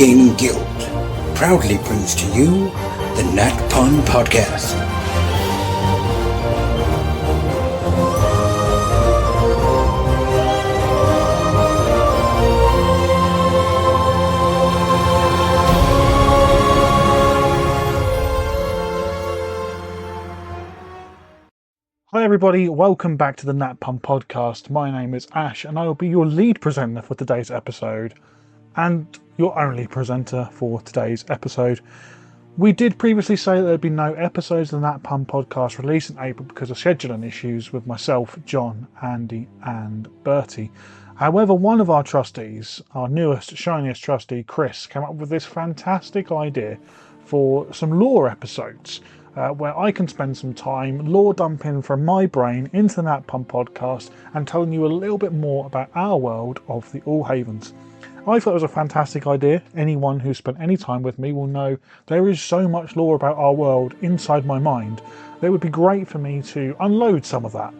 Gaming Guild proudly brings to you the Nat-Pun podcast. Hi everybody, welcome back to the Nat-Pun podcast. My name is Ash and I will be your lead presenter for today's episode and your only presenter for today's episode. We did previously say that there'd be no episodes of the Nat-Pun podcast released in April because of scheduling issues with myself, John, Andy and Bertie. However, one of our trustees, our newest, shiniest trustee, Chris, came up with this fantastic idea for some lore episodes. Where I can spend some time lore dumping from my brain into the Nat-Pun podcast and telling you a little bit more about our world of the All Havens. I thought it was a fantastic idea. Anyone who's spent any time with me will know there is so much lore about our world inside my mind that it would be great for me to unload some of that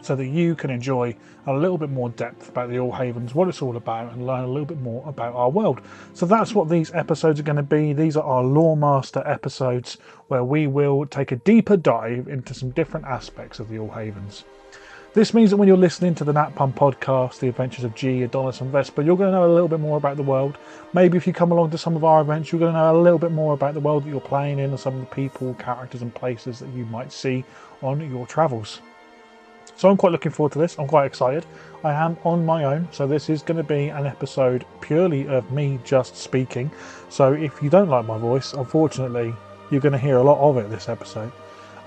so that you can enjoy a little bit more depth about the All Havens, what it's all about, and learn a little bit more about our world. So that's what these episodes are going to be. These are our Loremaster episodes where we will take a deeper dive into some different aspects of the All Havens. This means that when you're listening to the Nat-Pun podcast, The Adventures of G, Adonis and Vesper, you're going to know a little bit more about the world. Maybe if you come along to some of our events, you're going to know a little bit more about the world that you're playing in and some of the people, characters and places that you might see on your travels. So I'm quite looking forward to this. I'm quite excited. I am on my own, so this is going to be an episode purely of me just speaking. So if you don't like my voice, unfortunately, you're going to hear a lot of it this episode.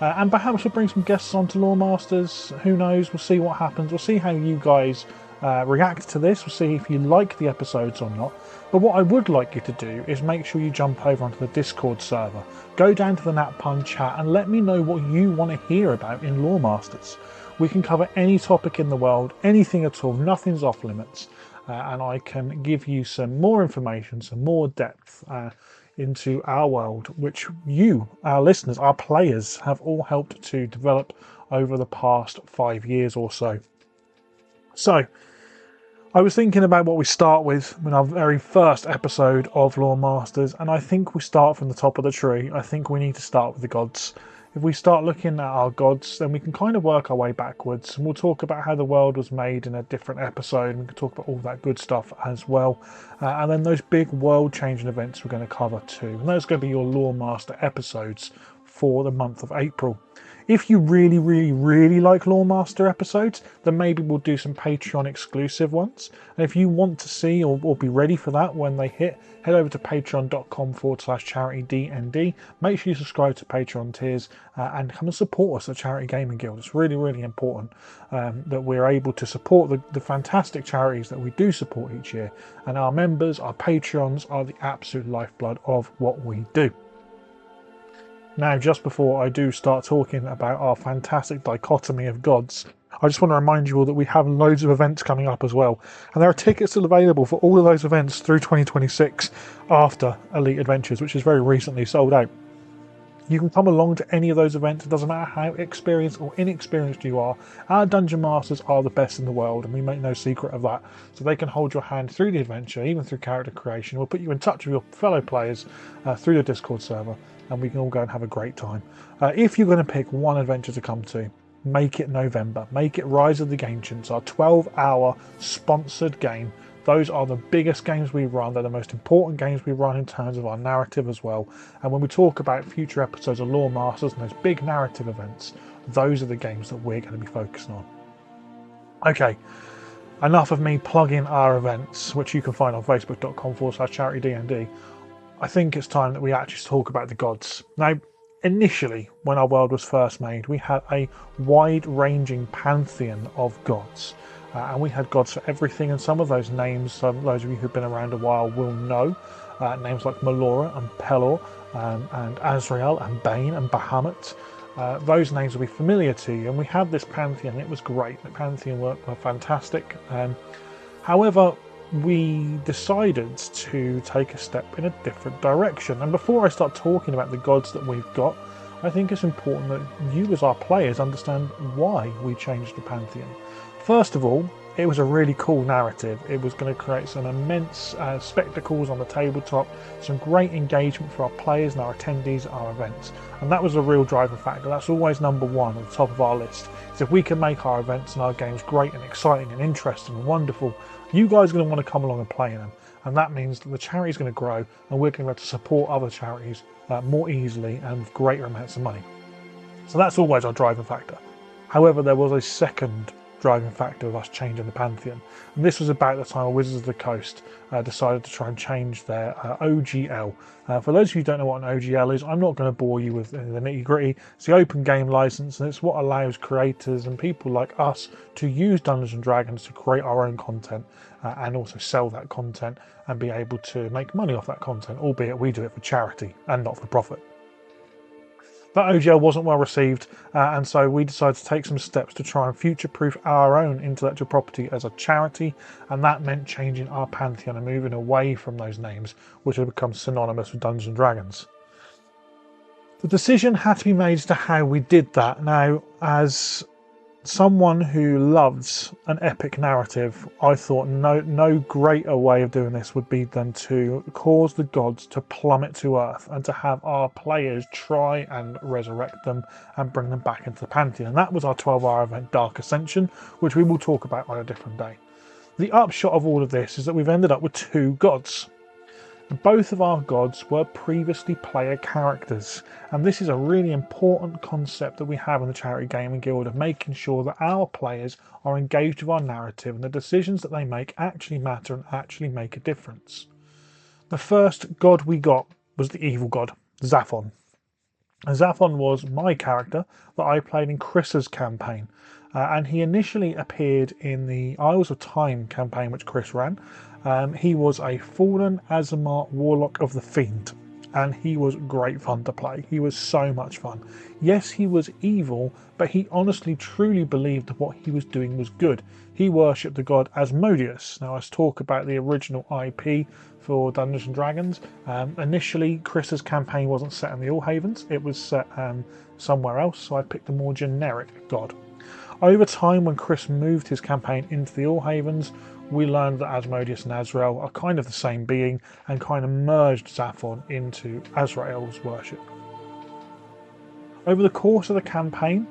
And perhaps we'll bring some guests on to Loremasters. Who knows? We'll see what happens. We'll see how you guys react to this. We'll see if you like the episodes or not. But what I would like you to do is make sure you jump over onto the Discord server. Go down to the Nat-Pun chat and let me know what you want to hear about in Loremasters. We can cover any topic in the world, anything at all, nothing's off limits. And I can give you some more information, some more depth into our world, which you, our listeners, our players, have all helped to develop over the past 5 years or so. So, I was thinking about what we start with in our very first episode of Loremasters, and I think we start from the top of the tree. I think we need to start with the gods. If we start looking at our gods, then we can kind of work our way backwards, and we'll talk about how the world was made in a different episode, and we can talk about all that good stuff as well. And then those big world-changing events we're going to cover too. And those are going to be your Loremaster episodes for the month of April. If you really, really, really like Loremaster episodes, then maybe we'll do some Patreon exclusive ones. And if you want to see or be ready for that when they hit, head over to patreon.com/CharityDND. Make sure you subscribe to Patreon tiers and come and support us at Charity Gaming Guild. It's really, really important that we're able to support the fantastic charities that we do support each year. And our members, our Patreons, are the absolute lifeblood of what we do. Now, just before I do start talking about our fantastic dichotomy of gods, I just want to remind you all that we have loads of events coming up as well. And there are tickets still available for all of those events through 2026 after Elite Adventures, which is very recently sold out. You can come along to any of those events. It doesn't matter how experienced or inexperienced you are. Our Dungeon Masters are the best in the world, and we make no secret of that. So they can hold your hand through the adventure, even through character creation. We'll put you in touch with your fellow players through the Discord server, and we can all go and have a great time. If you're going to pick one adventure to come to, make it November. Make it Rise of the Ancients, our 12-hour sponsored game. Those are the biggest games we run. They're the most important games we run in terms of our narrative as well. And when we talk about future episodes of Loremasters and those big narrative events, those are the games that we're going to be focusing on. Okay, enough of me plugging our events, which you can find on facebook.com/CharityDND. I think it's time that we actually talk about the gods. Now, initially, when our world was first made, we had a wide-ranging pantheon of gods. And we had gods for everything, and some of those names, those of you who've been around a while will know. Names like Melora and Pelor, and Azrael and Bane and Bahamut. Those names will be familiar to you, and we had this pantheon. It was great. The pantheon were fantastic. However, we decided to take a step in a different direction. And before I start talking about the gods that we've got, I think it's important that you as our players understand why we changed the pantheon. First of all, it was a really cool narrative. It was going to create some immense spectacles on the tabletop, some great engagement for our players and our attendees at our events. And that was a real driving factor. That's always number one at the top of our list. Is if we can make our events and our games great and exciting and interesting and wonderful, you guys are going to want to come along and play in them. And that means that the charity is going to grow and we're going to be able to support other charities more easily and with greater amounts of money. So that's always our driving factor. However, there was a second driving factor of us changing the Pantheon. And this was about the time Wizards of the Coast decided to try and change their OGL. For those of you who don't know what an OGL is, I'm not going to bore you with the nitty gritty. It's the open game license, and it's what allows creators and people like us to use Dungeons and Dragons to create our own content and also sell that content and be able to make money off that content, albeit we do it for charity and not for profit. That OGL wasn't well received, and so we decided to take some steps to try and future-proof our own intellectual property as a charity, and that meant changing our Pantheon and moving away from those names, which had become synonymous with Dungeons & Dragons. The decision had to be made as to how we did that. Now, as someone who loves an epic narrative, I thought no greater way of doing this would be than to cause the gods to plummet to earth and to have our players try and resurrect them and bring them back into the Pantheon. And that was our 12-hour event, Dark Ascension, which we will talk about on a different day. The upshot of all of this is that we've ended up with two gods. Both of our gods were previously player characters, and this is a really important concept that we have in the Charity Gaming Guild of making sure that our players are engaged with our narrative and the decisions that they make actually matter and actually make a difference. The first god we got was the evil god, Xaphon. And Xaphon was my character that I played in Chris's campaign. And he initially appeared in the Isles of Time campaign which Chris ran. He was a fallen Aasimar Warlock of the Fiend, and he was great fun to play. He was so much fun. Yes, he was evil, but he honestly truly believed that what he was doing was good. He worshipped the god Asmodeus. Now, let's talk about the original IP for Dungeons & Dragons. Initially, Chris's campaign wasn't set in the All Havens. It was set somewhere else, so I picked a more generic god. Over time, when Chris moved his campaign into the All Havens, we learned that Asmodeus and Azrael are kind of the same being and kind of merged Xaphon into Azrael's worship. Over the course of the campaign,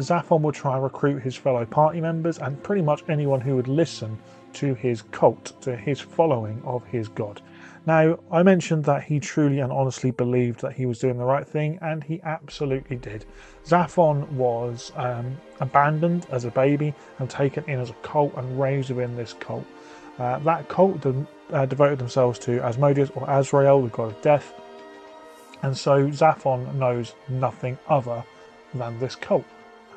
Xaphon would try and recruit his fellow party members and pretty much anyone who would listen to his cult, to his following of his god. Now, I mentioned that he truly and honestly believed that he was doing the right thing, and he absolutely did. Xaphon was abandoned as a baby and taken in as a cult and raised within this cult. That cult devoted themselves to Asmodeus or Azrael, the god of death, and so Xaphon knows nothing other than this cult.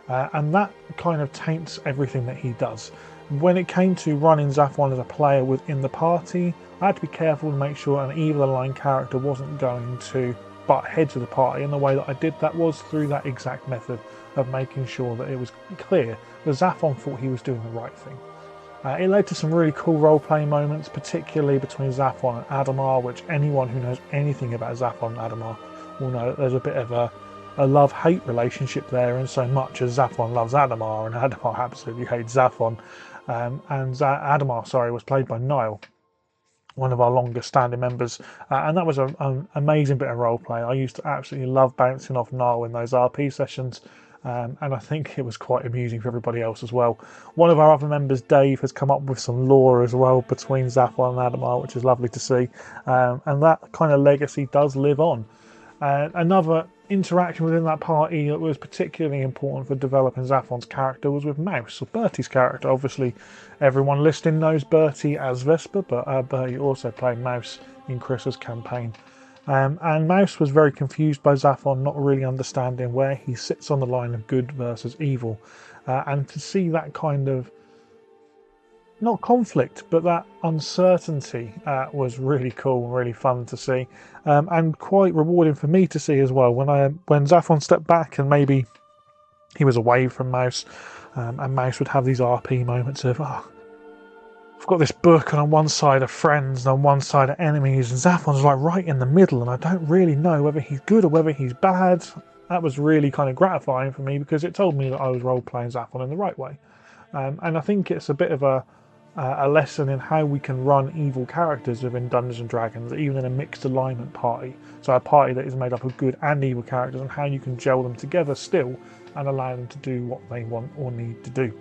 And that kind of taints everything that he does. When it came to running Xaphon as a player within the party, I had to be careful to make sure an evil aligned character wasn't going to butt heads with the party, and the way that I did that was through that exact method of making sure that it was clear that Xaphon thought he was doing the right thing. It led to some really cool role-playing moments, particularly between Xaphon and Adamar, which anyone who knows anything about Xaphon and Adamar will know that there's a bit of a love-hate relationship there, in so much as Xaphon loves Adamar and Adamar absolutely hates Xaphon. Adamar, was played by Niall, one of our longest standing members, and that was an amazing bit of roleplay. I used to absolutely love bouncing off Niall in those RP sessions, and I think it was quite amusing for everybody else as well. One of our other members, Dave, has come up with some lore as well between Xaphon and Adamar, which is lovely to see, and that kind of legacy does live on. Another interaction within that party that was particularly important for developing Xaphon's character was with Mouse, or Bertie's character. Obviously, everyone listening knows Bertie as Vesper, but Bertie also played Mouse in Chris's campaign. And Mouse was very confused by Xaphon, not really understanding where he sits on the line of good versus evil. And to see that kind of, not conflict, but that uncertainty was really cool and really fun to see, and quite rewarding for me to see as well. When Xaphon stepped back and maybe he was away from Mouse, and Mouse would have these RP moments of, I've got this book, and on one side are friends and on one side are enemies, and Xaphon's like right in the middle, and I don't really know whether he's good or whether he's bad. That was really kind of gratifying for me because it told me that I was role-playing Xaphon in the right way. And I think it's a bit of a lesson in how we can run evil characters within Dungeons and Dragons, even in a mixed alignment party. So a party that is made up of good and evil characters, and how you can gel them together still and allow them to do what they want or need to do.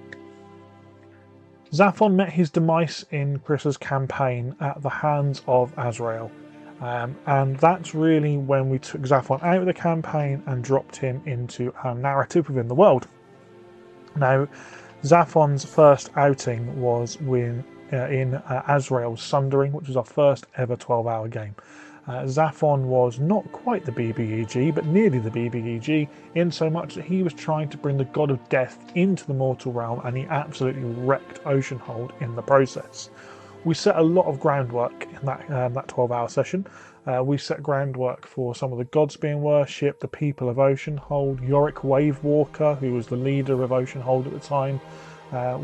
Xaphon met his demise in Chris's campaign at the hands of Azrael. And that's really when we took Xaphon out of the campaign and dropped him into our narrative within the world. Now, Xaphon's first outing was in Azrael's Sundering, which was our first ever 12-hour game. Xaphon was not quite the BBEG, but nearly the BBEG, in so much that he was trying to bring the god of death into the mortal realm, and he absolutely wrecked Oceanhold in the process. We set a lot of groundwork in that 12-hour session. We set groundwork for some of the gods being worshipped, the people of Oceanhold, Yorick Wavewalker, who was the leader of Oceanhold at the time.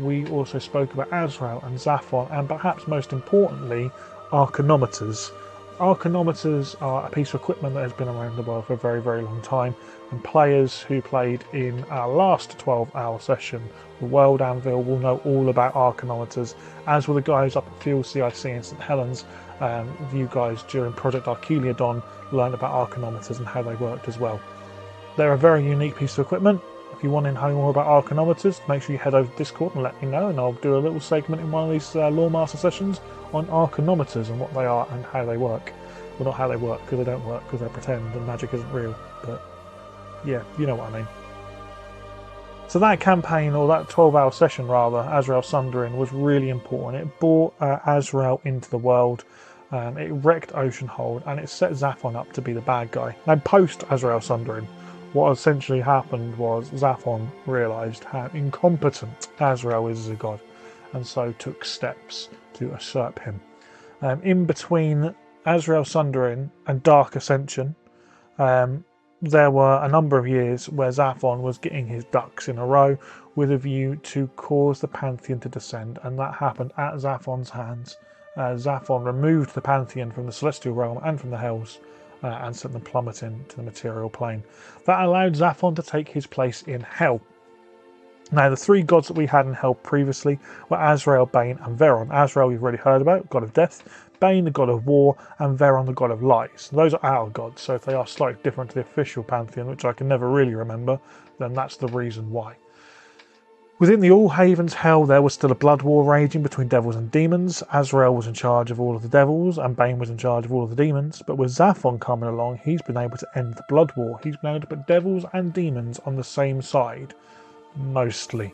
We also spoke about Azrael and Xaphon, and perhaps most importantly, Archinometers. Archinometers are a piece of equipment that has been around the world for a very, very long time, and players who played in our last 12-hour session, the World Anvil, will know all about Archinometers, as will the guys up at Field CIC in St Helens. You guys during Project Archeliodon learned about Archinometers and how they worked as well. They're a very unique piece of equipment. If you want to know more about Archinometers, make sure you head over to Discord and let me know, and I'll do a little segment in one of these Loremaster sessions on Archinometers and what they are and how they work. Well, not how they work, because they don't work, because they pretend and magic isn't real, but yeah, you know what I mean. So that campaign, or that 12-hour session rather, Azrael Sundering, was really important. It brought Azrael into the world, it wrecked Oceanhold, and it set Xaphon up to be the bad guy. Now, post Azrael Sundering, what essentially happened was Xaphon realised how incompetent Azrael is as a god, and so took steps to usurp him. In between Azrael Sundering and Dark Ascension, there were a number of years where Xaphon was getting his ducks in a row with a view to cause the Pantheon to descend, and that happened at Xaphon's hands. Xaphon removed the Pantheon from the Celestial Realm and from the Hells, and sent them plummeting to the material plane. That allowed Xaphon to take his place in Hell. Now, the three gods that we had in Hell previously were Azrael, Bane, and Veron. Azrael we've already heard about, god of death. Bane, the god of war, and Veron, the god of lies. Those are our gods, so if they are slightly different to the official pantheon, which I can never really remember, then that's the reason why. Within the All Havens Hell, there was still a blood war raging between devils and demons. Azrael was in charge of all of the devils, and Bane was in charge of all of the demons. But with Xaphon coming along, he's been able to end the blood war. He's been able to put devils and demons on the same side, mostly.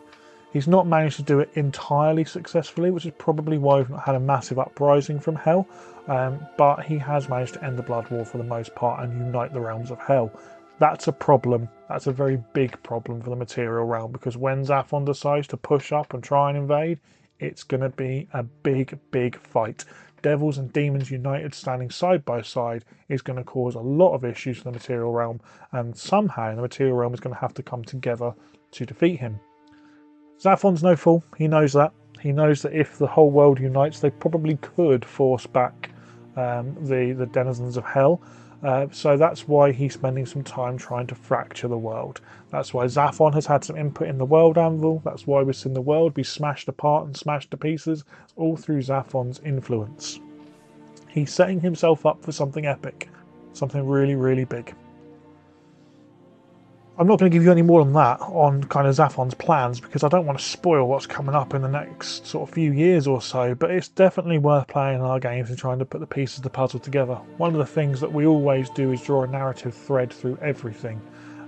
He's not managed to do it entirely successfully, which is probably why we've not had a massive uprising from Hell, but he has managed to end the blood war for the most part and unite the realms of Hell. That's a problem. That's a very big problem for the material realm, because when Xaphon decides to push up and try and invade, it's going to be a big, big fight. Devils and demons united standing side by side is going to cause a lot of issues for the material realm, and somehow the material realm is going to have to come together to defeat him. Xaphon's no fool. He knows that. He knows that if the whole world unites, they probably could force back the denizens of Hell. So that's why he's spending some time trying to fracture the world. That's why Xaphon has had some input in the World Anvil. That's why we've seen the world be smashed apart and smashed to pieces. It's all through Xaphon's influence. He's setting himself up for something epic. Something really, really big. I'm not going to give you any more than that on kind of Xaphon's plans, because I don't want to spoil what's coming up in the next sort of few years or so, but it's definitely worth playing our games and trying to put the pieces of the puzzle together. One of the things that we always do is draw a narrative thread through everything,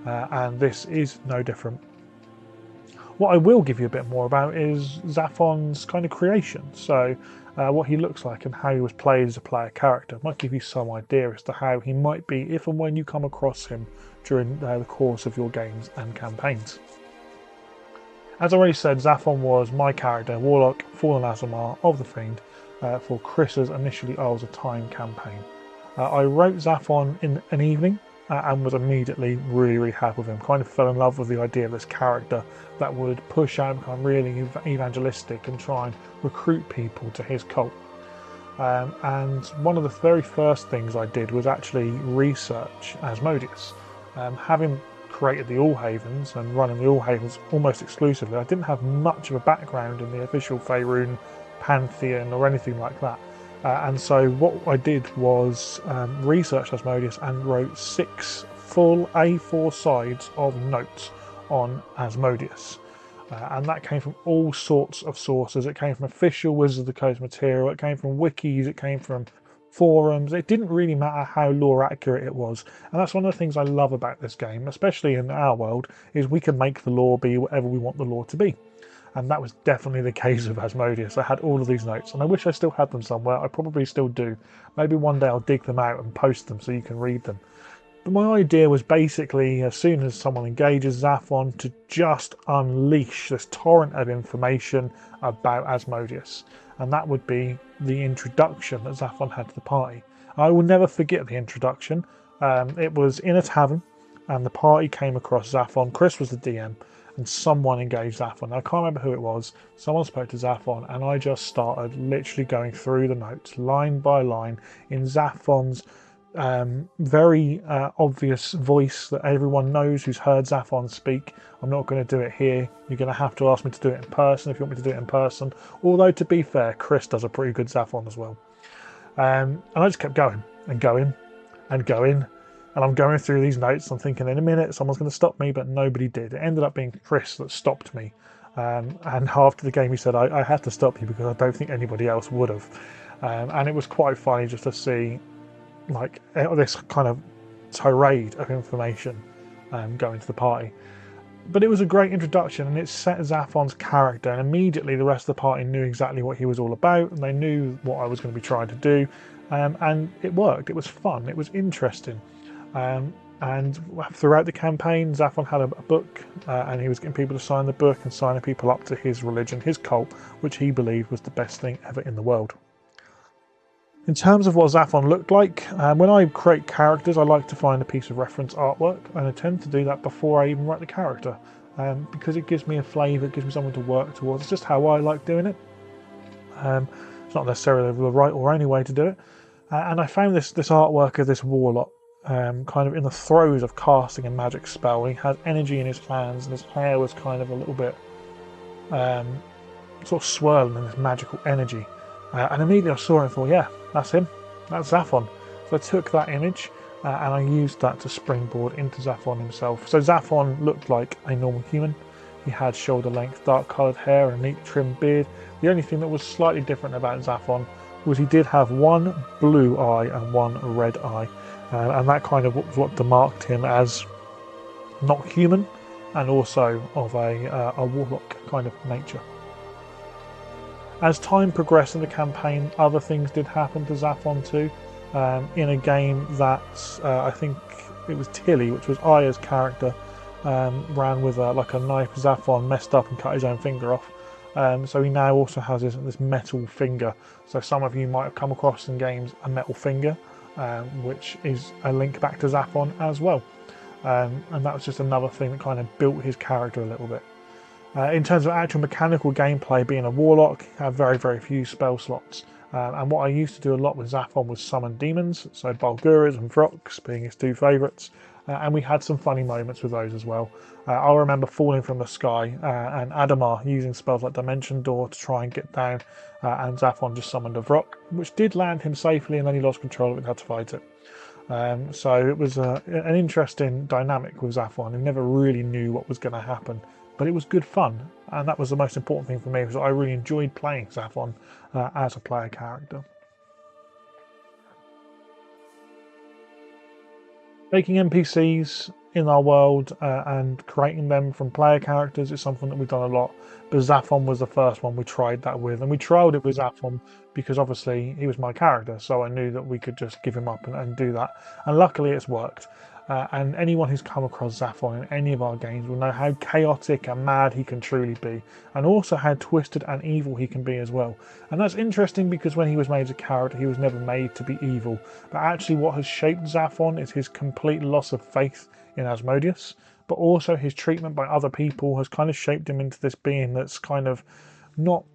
and this is no different. What I will give you a bit more about is Xaphon's kind of creation, so what he looks like and how he was played as a player character. Might give you some idea as to how he might be if and when you come across him during the course of your games and campaigns. As I already said, Xaphon was my character, Warlock, Fallen Azamar of the Fiend, for Chris's initially Isles of Time campaign. I wrote Xaphon in an evening and was immediately really, really happy with him. Kind of fell in love with the idea of this character that would push out and become really evangelistic and try and recruit people to his cult. And one of the very first things I did was actually research Asmodeus. Having created the All Havens and running the All Havens almost exclusively, I didn't have much of a background in the official Faerun pantheon or anything like that. And so what I did was research Asmodeus and wrote 6 full A4 sides of notes on Asmodeus. And that came from all sorts of sources. It came from official Wizards of the Coast material, it came from wikis, it came from forums. It didn't really matter how lore accurate it was. And that's one of the things I love about this game, especially in our world, is we can make the lore be whatever we want the lore to be. And that was definitely the case of Asmodeus. I had all of these notes, and I wish I still had them somewhere. I probably still do. Maybe one day I'll dig them out and post them so you can read them. But my idea was basically, as soon as someone engages Xaphon, to just unleash this torrent of information about Asmodeus. And that would be the introduction that Xaphon had to the party. I will never forget the introduction. It was in a tavern, and the party came across Xaphon. Chris was the DM, and someone engaged Xaphon. I can't remember who it was. Someone spoke to Xaphon, and I just started literally going through the notes, line by line, in Xaphon's very obvious voice that everyone knows who's heard Xaphon speak. I'm not going to do it here. You're going to have to ask me to do it in person if you want me to do it in person. Although, to be fair, Chris does a pretty good Xaphon as well. And I just kept going and going and going. And I'm going through these notes. I'm thinking in a minute someone's going to stop me, but nobody did. It ended up being Chris that stopped me. And after the game he said, I had to stop you because I don't think anybody else would have. And it was quite funny just to see like this kind of tirade of information going to the party. But it was a great introduction, and it set Xaphon's character, and immediately the rest of the party knew exactly what he was all about, and they knew what I was going to be trying to do, and it worked. It was fun, it was interesting. And throughout the campaign, Xaphon had a book, and he was getting people to sign the book and signing people up to his religion, his cult, which he believed was the best thing ever in the world. In terms of what Xaphon looked like, when I create characters, I like to find a piece of reference artwork, and I tend to do that before I even write the character, because it gives me a flavour, it gives me something to work towards. It's just how I like doing it. It's not necessarily the right or only way to do it. And I found this artwork of this warlock, kind of in the throes of casting a magic spell. He had energy in his hands, and his hair was kind of a little bit sort of swirling in this magical energy. And immediately I saw it and thought, yeah, that's him, that's Xaphon. So I took that image and I used that to springboard into Xaphon himself. So Xaphon looked like a normal human. He had shoulder length, dark coloured hair and a neat trimmed beard. The only thing that was slightly different about Xaphon was he did have one blue eye and one red eye. And that kind of was what demarked him as not human and also of a warlock kind of nature. As time progressed in the campaign, other things did happen to Xaphon too. In a game that I think it was Tilly, which was Aya's character, ran with like a knife. Xaphon messed up and cut his own finger off. So he now also has this metal finger. So some of you might have come across in games a metal finger, which is a link back to Xaphon as well. And that was just another thing that kind of built his character a little bit. In terms of actual mechanical gameplay, being a warlock, you have very, very few spell slots. And what I used to do a lot with Xaphon was summon demons, so Balguras and Vrox being his 2 favourites. And we had some funny moments with those as well. I remember falling from the sky and Adamar using spells like Dimension Door to try and get down, and Xaphon just summoned a Vrock, which did land him safely, and then he lost control of it and had to fight it. So it was an interesting dynamic with Xaphon. He never really knew what was going to happen. But it was good fun, and that was the most important thing for me, because I really enjoyed playing Xaphon as a player character. Making NPCs in our world and creating them from player characters is something that we've done a lot, but Xaphon was the first one we tried that with, and we trialed it with Xaphon because obviously he was my character, so I knew that we could just give him up and do that, and luckily it's worked. And anyone who's come across Xaphon in any of our games will know how chaotic and mad he can truly be, and also how twisted and evil he can be as well. And that's interesting because when he was made as a character, he was never made to be evil. But actually what has shaped Xaphon is his complete loss of faith in Asmodeus, but also his treatment by other people has kind of shaped him into this being that's kind of not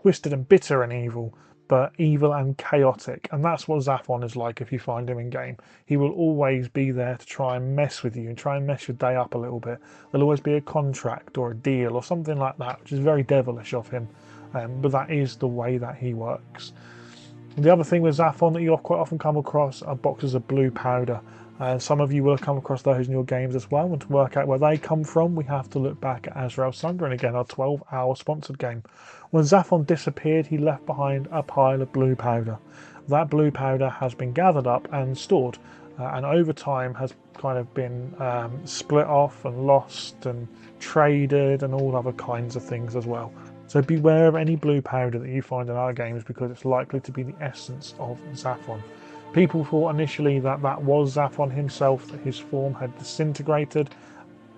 twisted and bitter and evil, but evil and chaotic. And that's what Xaphon is like if you find him in game. He will always be there to try and mess with you and try and mess your day up a little bit. There'll always be a contract or a deal or something like that, which is very devilish of him. But that is the way that he works. The other thing with Xaphon that you quite often come across are boxes of blue powder. Some of you will have come across those in your games as well, and to work out where they come from, we have to look back at Azrael Sunder, and again, our 12-hour sponsored game. When Xaphon disappeared, he left behind a pile of blue powder. That blue powder has been gathered up and stored, and over time has kind of been split off and lost and traded and all other kinds of things as well. So beware of any blue powder that you find in our games, because it's likely to be the essence of Xaphon. People thought initially that that was Xaphon himself, that his form had disintegrated,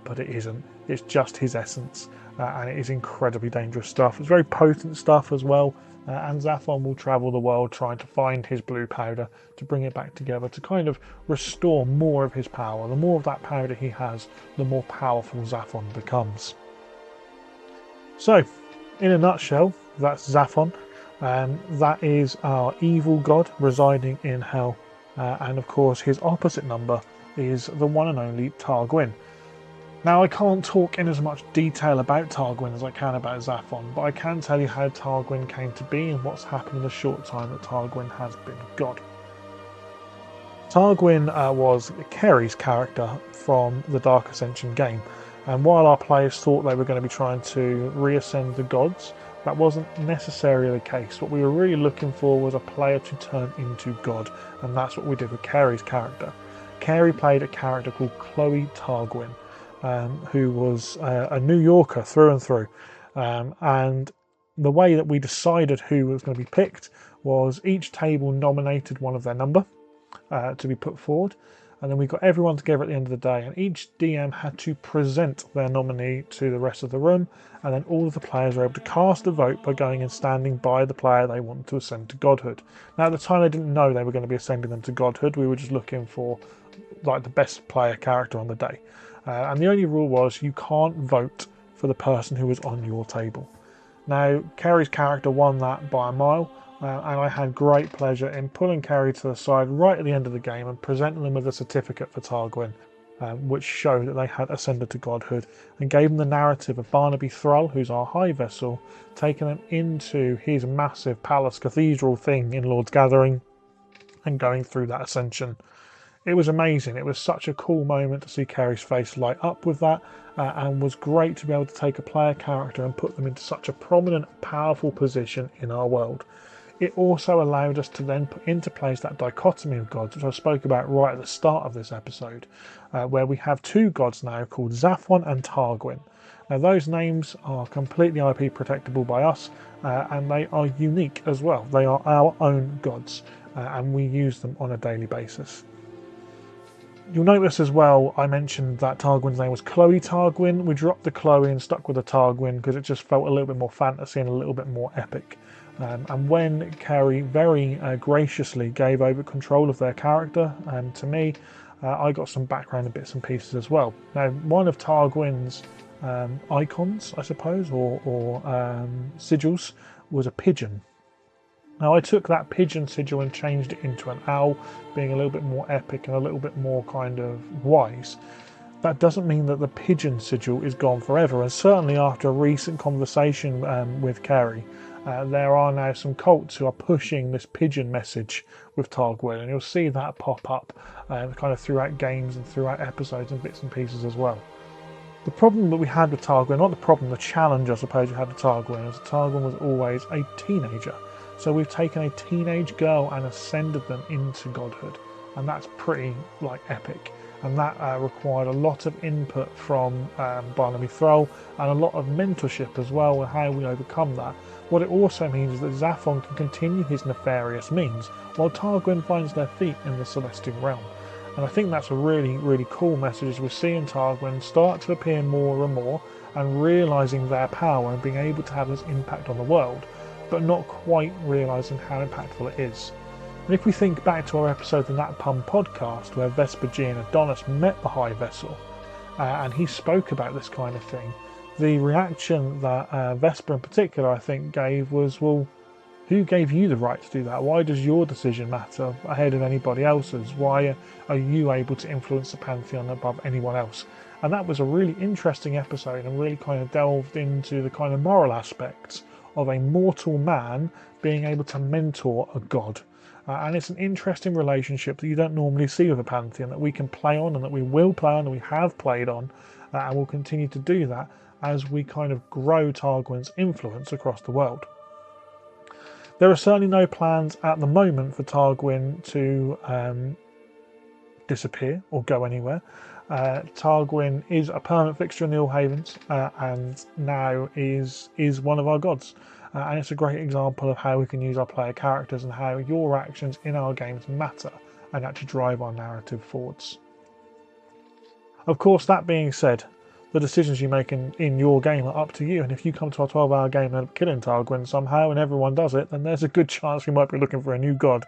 but it isn't. It's just his essence, and it is incredibly dangerous stuff. It's very potent stuff as well, and Xaphon will travel the world trying to find his blue powder to bring it back together to kind of restore more of his power. The more of that powder he has, the more powerful Xaphon becomes. So, in a nutshell, that's Xaphon. That is our evil god residing in hell. And of course, his opposite number is the one and only Targwyn. Now, I can't talk in as much detail about Targwyn as I can about Xaphon, but I can tell you how Targwyn came to be and what's happened in the short time that Targwyn has been god. Targwyn was Kerry's character from the Dark Ascension game. And while our players thought they were going to be trying to reascend the gods, that wasn't necessarily the case. What we were really looking for was a player to turn into God, and that's what we did with Kerry's character. Kerry played a character called Chloe Targwyn, who was a New Yorker through and through. And the way that we decided who was going to be picked was each table nominated one of their number to be put forward. And then we got everyone together at the end of the day, and each DM had to present their nominee to the rest of the room, and then all of the players were able to cast a vote by going and standing by the player they wanted to ascend to godhood. Now, at the time, they didn't know they were going to be ascending them to godhood. We were just looking for like the best player character on the day. And the only rule was you can't vote for the person who was on your table. Now, Kerry's character won that by a mile. And I had great pleasure in pulling Kerry to the side right at the end of the game and presenting them with a certificate for Targwyn, which showed that they had ascended to godhood, and gave them the narrative of Barnaby Thrall, who's our high vessel, taking them into his massive palace cathedral thing in Lord's Gathering and going through that ascension. It was amazing. It was such a cool moment to see Kerry's face light up with that, and was great to be able to take a player character and put them into such a prominent, powerful position in our world. It also allowed us to then put into place that dichotomy of gods, which I spoke about right at the start of this episode, where we have two gods now called Xaphon and Targwyn. Now, those names are completely IP protectable by us, and they are unique as well. They are our own gods, and we use them on a daily basis. You'll notice as well, I mentioned that Targwyn's name was Chloe Targwyn. We dropped the Chloe and stuck with the Targwyn because it just felt a little bit more fantasy and a little bit more epic. And when Kerry very graciously gave over control of their character to me, I got some background and bits and pieces as well. Now, one of Targwyn's icons, I suppose, or sigils, was a pigeon. Now, I took that pigeon sigil and changed it into an owl, being a little bit more epic and a little bit more kind of wise. That doesn't mean that the pigeon sigil is gone forever, and certainly after a recent conversation with Kerry, there are now some cults who are pushing this pigeon message with Targwyn, and you'll see that pop up kind of throughout games and throughout episodes and bits and pieces as well. The problem that we had with Targwyn, not the problem, the challenge I suppose we had with Targwyn, is that Targwyn was always a teenager. So we've taken a teenage girl and ascended them into godhood, and that's pretty epic. And that required a lot of input from Barnaby Thrall and a lot of mentorship as well, and how we overcome that. What it also means is that Xaphon can continue his nefarious means, while Targwyn finds their feet in the celestial realm. And I think that's a really, really cool message, as we're seeing Targwyn start to appear more and more, and realising their power and being able to have this impact on the world, but not quite realising how impactful it is. And if we think back to our episode, the Nat-Pun podcast, where Vesper G and Adonis met the High Vessel, and he spoke about this kind of thing, the reaction that Vesper in particular, I think, gave was, well, Who gave you the right to do that? Why does your decision matter ahead of anybody else's? Why are you able to influence the Pantheon above anyone else? And that was a really interesting episode and really kind of delved into the kind of moral aspects of a mortal man being able to mentor a god. And it's an interesting relationship that you don't normally see with a Pantheon, that we can play on and that we will play on and we have played on and will continue to do that as we kind of grow Targwin's influence across the world. There are certainly no plans at the moment for Targwin to disappear or go anywhere. Targwin is a permanent fixture in the All Havens and now is one of our gods. And it's a great example of how we can use our player characters and how your actions in our games matter and actually drive our narrative forwards. Of course, that being said, the decisions you make in your game are up to you, and if you come to our 12-hour game and end up killing Targwin somehow and everyone does it, then there's a good chance we might be looking for a new god.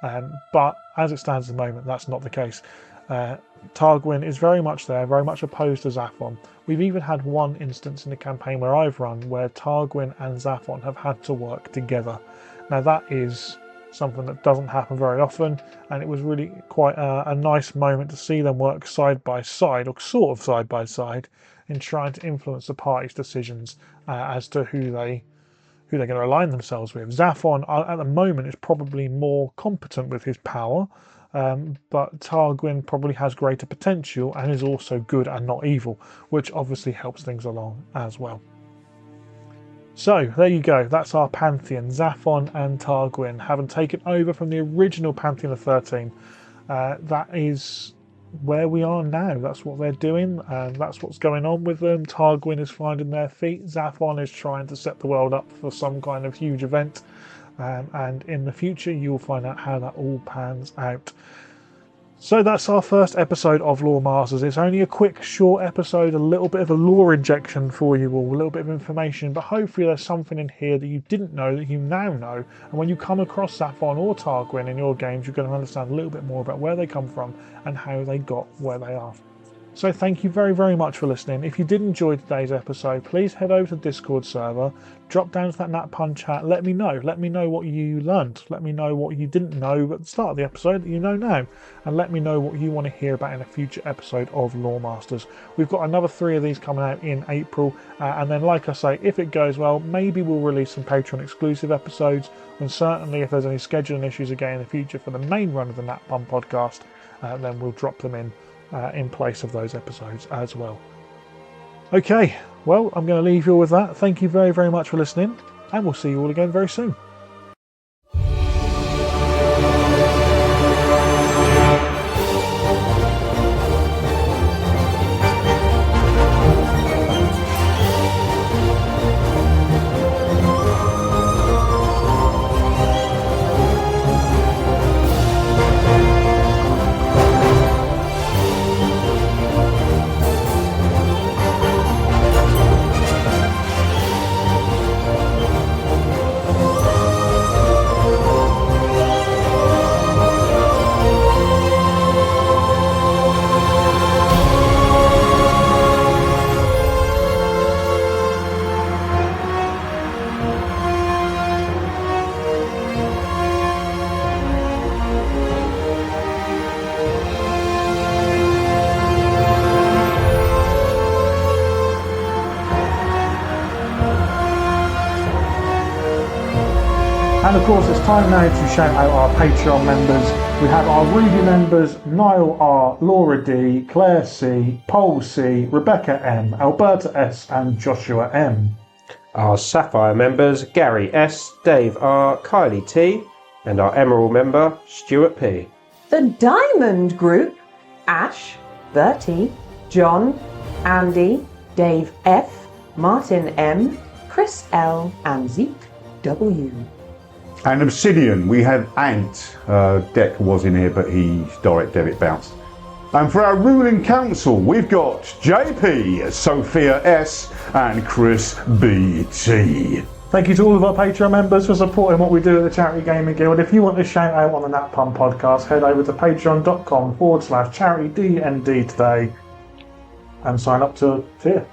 But as it stands at the moment, that's not the case. Targwin is very much there, very much opposed to Xaphon. We've even had one instance in the campaign where I've run where Targwin and Xaphon have had to work together. Now that is something that doesn't happen very often, and it was really quite a nice moment to see them work side by side, or sort of side by side, in trying to influence the party's decisions as to who they're going to align themselves with. Xaphon at the moment is probably more competent with his power, but Targwin probably has greater potential and is also good and not evil, which obviously helps things along as well. So there you go, that's our Pantheon, Xaphon and Targwin, having taken over from the original Pantheon of 13. That is where we are now, that's what they're doing, and that's what's going on with them. Targwin is finding their feet, Xaphon is trying to set the world up for some kind of huge event, and in the future you'll find out how that all pans out. So that's our first episode of Loremasters. It's only a quick, short episode, a little bit of a lore injection for you all, a little bit of information, but hopefully there's something in here that you didn't know that you now know, and when you come across Xaphon or Targwin in your games, you're going to understand a little bit more about where they come from and how they got where they are. So thank you very, very much for listening. If you did enjoy today's episode, please head over to the Discord server, drop down to that Nat-Pun chat, let me know what you learned, let me know what you didn't know at the start of the episode that you know now, and let me know what you want to hear about in a future episode of Loremasters. We've got another 3 of these coming out in April, and then like I say, if it goes well, maybe we'll release some Patreon exclusive episodes, and certainly if there's any scheduling issues again in the future for the main run of the Nat-Pun podcast, then we'll drop them in place of those episodes as well. Okay, well, I'm going to leave you all with that. Thank you very, very much for listening, and we'll see you all again very soon. And of course, it's time now to shout out our Patreon members. We have our Ruby members, Niall R, Laura D, Claire C, Pole C, Rebecca M, Alberta S and Joshua M. Our Sapphire members, Gary S, Dave R, Kylie T, and our Emerald member, Stuart P. The Diamond Group, Ash, Bertie, John, Andy, Dave F, Martin M, Chris L and Zeke W. And Obsidian, we had Ant. Deck was in here, but his direct debit bounced. And for our ruling council, we've got JP, Sophia S, and Chris BT. Thank you to all of our Patreon members for supporting what we do at the Charity Gaming Guild. If you want to shout out on the Nat-Pun podcast, head over to patreon.com/charitydnd today and sign up to a tier.